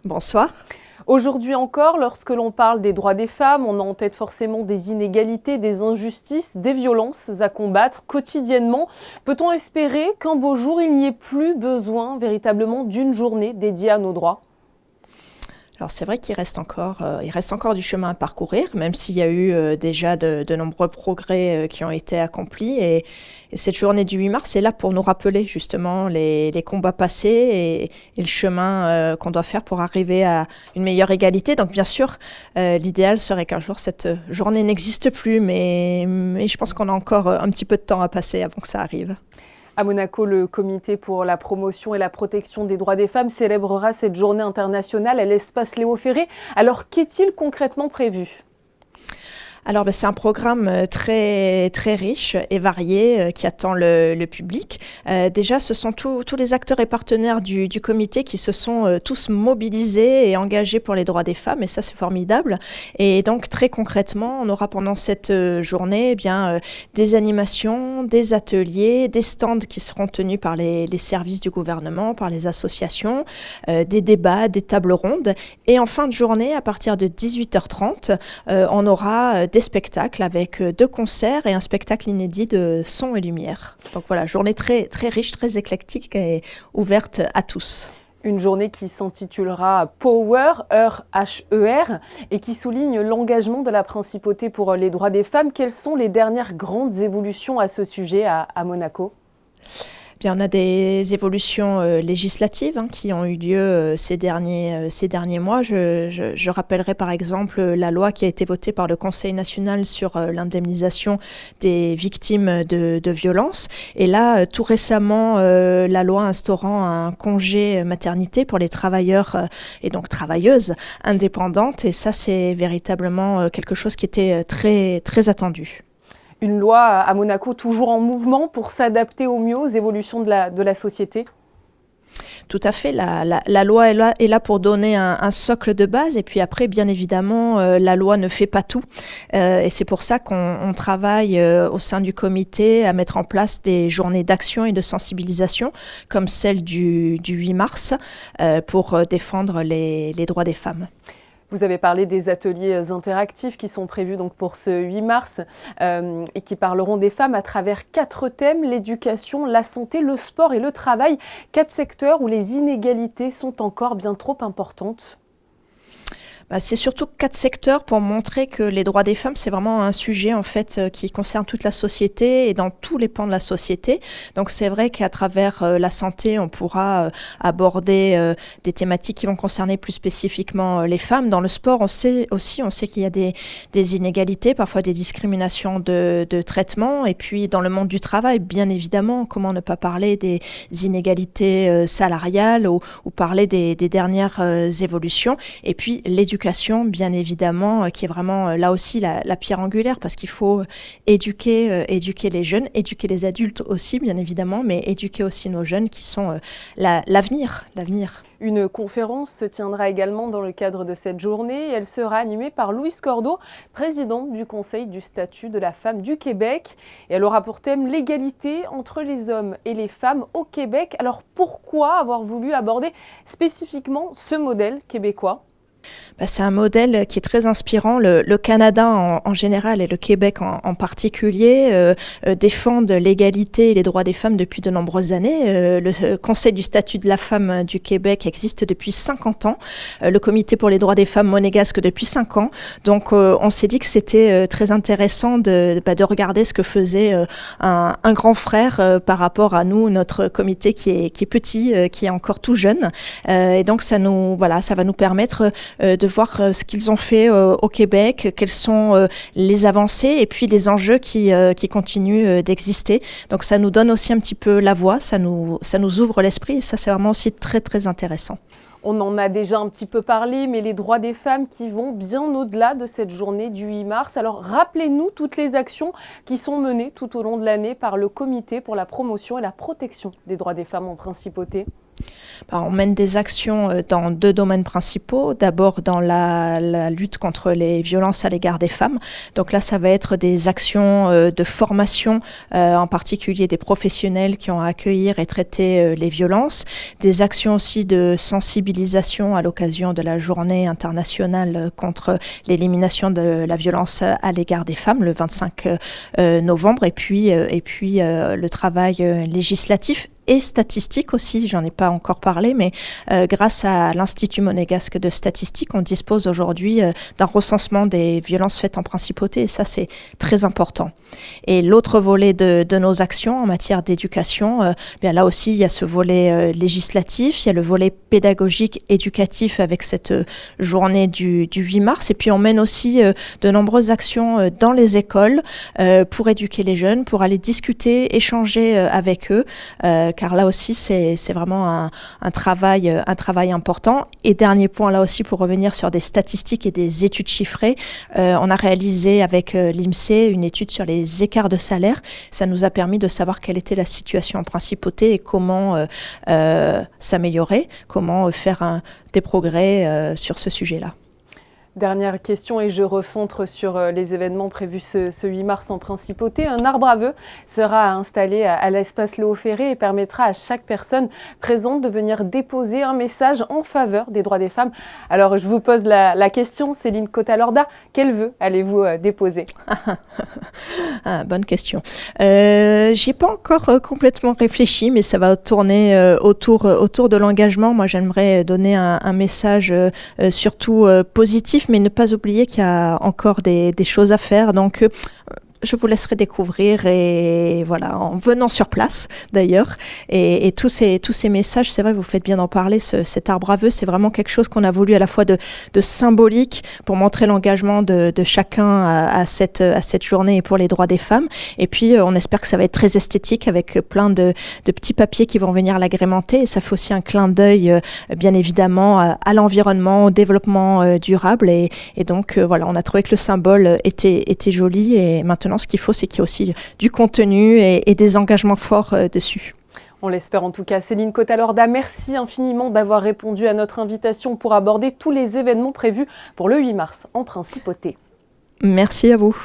Bonsoir. Aujourd'hui encore, lorsque l'on parle des droits des femmes, on a en tête forcément des inégalités, des injustices, des violences à combattre quotidiennement. Peut-on espérer qu'un beau jour, il n'y ait plus besoin véritablement d'une journée dédiée à nos droits ? Alors c'est vrai il reste encore du chemin à parcourir, même s'il y a eu déjà de nombreux progrès qui ont été accomplis. Et cette journée du 8 mars est là pour nous rappeler justement les combats passés et le chemin qu'on doit faire pour arriver à une meilleure égalité. Donc bien sûr, l'idéal serait qu'un jour cette journée n'existe plus, mais je pense qu'on a encore un petit peu de temps à passer avant que ça arrive. À Monaco, le Comité pour la promotion et la protection des droits des femmes célébrera cette journée internationale à l'espace Léo Ferré. Alors qu'est-il concrètement prévu ? Alors, c'est un programme très, très riche et varié qui attend le public. Déjà, ce sont tous les acteurs et partenaires du comité qui se sont tous mobilisés et engagés pour les droits des femmes, et ça, c'est formidable. Et donc, très concrètement, on aura pendant cette journée des animations, des ateliers, des stands qui seront tenus par les services du gouvernement, par les associations, des débats, des tables rondes. Et en fin de journée, à partir de 18h30, on aura des spectacles avec 2 concerts et un spectacle inédit de son et lumière. Donc voilà, journée très, très riche, très éclectique et ouverte à tous. Une journée qui s'intitulera Power, H-E-R, et qui souligne l'engagement de la principauté pour les droits des femmes. Quelles sont les dernières grandes évolutions à ce sujet à Monaco ? Bien, on a des évolutions législatives qui ont eu lieu ces derniers mois. Je rappellerai par exemple la loi qui a été votée par le Conseil national sur l'indemnisation des victimes de violences. Et là, tout récemment, la loi instaurant un congé maternité pour les travailleurs et donc travailleuses indépendantes. Et ça, c'est véritablement quelque chose qui était très, très attendu. Une loi à Monaco toujours en mouvement pour s'adapter au mieux aux évolutions de la société ? Tout à fait, la loi est là pour donner un socle de base et puis après, bien évidemment, la loi ne fait pas tout et c'est pour ça qu'on travaille au sein du comité à mettre en place des journées d'action et de sensibilisation comme celle du 8 mars pour défendre les droits des femmes. Vous avez parlé des ateliers interactifs qui sont prévus donc pour ce 8 mars et qui parleront des femmes à travers 4 thèmes, l'éducation, la santé, le sport et le travail. 4 secteurs où les inégalités sont encore bien trop importantes. C'est surtout 4 secteurs pour montrer que les droits des femmes, c'est vraiment un sujet en fait qui concerne toute la société et dans tous les pans de la société. Donc c'est vrai qu'à travers la santé, on pourra aborder des thématiques qui vont concerner plus spécifiquement les femmes. Dans le sport, on sait qu'il y a des inégalités, parfois des discriminations de traitement. Et puis dans le monde du travail, bien évidemment, comment ne pas parler des inégalités salariales ou parler des dernières évolutions. Et puis l'éducation, bien évidemment, qui est vraiment là aussi la pierre angulaire, parce qu'il faut éduquer les jeunes, éduquer les adultes aussi, bien évidemment, mais éduquer aussi nos jeunes qui sont l'avenir. Une conférence se tiendra également dans le cadre de cette journée. Elle sera animée par Louise Cordeau, présidente du Conseil du statut de la femme du Québec. Et elle aura pour thème l'égalité entre les hommes et les femmes au Québec. Alors pourquoi avoir voulu aborder spécifiquement ce modèle québécois ? C'est un modèle qui est très inspirant. Le Canada en général et le Québec en particulier défendent l'égalité et les droits des femmes depuis de nombreuses années. Le Conseil du statut de la femme du Québec existe depuis 50 ans. Le Comité pour les droits des femmes monégasque depuis 5 ans. Donc on s'est dit que c'était très intéressant de regarder ce que faisait un grand frère par rapport à nous, notre comité qui est petit, qui est encore tout jeune. Et donc ça va nous permettre de voir ce qu'ils ont fait au Québec, quelles sont les avancées et puis les enjeux qui continuent d'exister. Donc ça nous donne aussi un petit peu la voix, ça nous ouvre l'esprit et ça c'est vraiment aussi très très intéressant. On en a déjà un petit peu parlé, mais les droits des femmes qui vont bien au-delà de cette journée du 8 mars. Alors rappelez-nous toutes les actions qui sont menées tout au long de l'année par le Comité pour la promotion et la protection des droits des femmes en principauté. On mène des actions dans 2 domaines principaux. D'abord dans la lutte contre les violences à l'égard des femmes. Donc là, ça va être des actions de formation, en particulier des professionnels qui ont à accueillir et traiter les violences. Des actions aussi de sensibilisation à l'occasion de la journée internationale contre l'élimination de la violence à l'égard des femmes, le 25 novembre. Et puis le travail législatif et statistique aussi, j'en ai pas encore parlé, mais grâce à l'Institut monégasque de statistique, on dispose aujourd'hui d'un recensement des violences faites en principauté, et ça c'est très important. Et l'autre volet de nos actions en matière d'éducation, bien là aussi il y a ce volet législatif, il y a le volet pédagogique, éducatif avec cette journée du 8 mars, et puis on mène aussi de nombreuses actions dans les écoles pour éduquer les jeunes, pour aller discuter, échanger avec eux, car là aussi c'est vraiment un travail important. Et dernier point là aussi pour revenir sur des statistiques et des études chiffrées, on a réalisé avec l'INSEE une étude sur les écarts de salaire. Ça nous a permis de savoir quelle était la situation en principauté et comment s'améliorer, comment faire des progrès sur ce sujet-là. Dernière question et je recentre sur les événements prévus ce 8 mars en Principauté. Un arbre à vœux sera installé à l'espace Léo Ferré et permettra à chaque personne présente de venir déposer un message en faveur des droits des femmes. Alors je vous pose la question, Céline Cota-Lorda, quel vœu allez-vous déposer? Bonne question. J'y ai pas encore complètement réfléchi, mais ça va tourner autour de l'engagement. Moi, j'aimerais donner un message surtout positif, mais ne pas oublier qu'il y a encore des choses à faire. Donc, je vous laisserai découvrir et voilà, en venant sur place d'ailleurs. Et tous ces messages, c'est vrai, vous faites bien d'en parler, cet arbre à vœux, c'est vraiment quelque chose qu'on a voulu à la fois de symbolique pour montrer l'engagement de chacun à cette journée et pour les droits des femmes. Et puis, on espère que ça va être très esthétique avec plein de petits papiers qui vont venir l'agrémenter. Et ça fait aussi un clin d'œil, bien évidemment, à l'environnement, au développement durable. Et donc, voilà, on a trouvé que le symbole était joli et maintenant, ce qu'il faut, c'est qu'il y ait aussi du contenu et des engagements forts dessus. On l'espère en tout cas. Céline Cota-Lorda, merci infiniment d'avoir répondu à notre invitation pour aborder tous les événements prévus pour le 8 mars en Principauté. Merci à vous.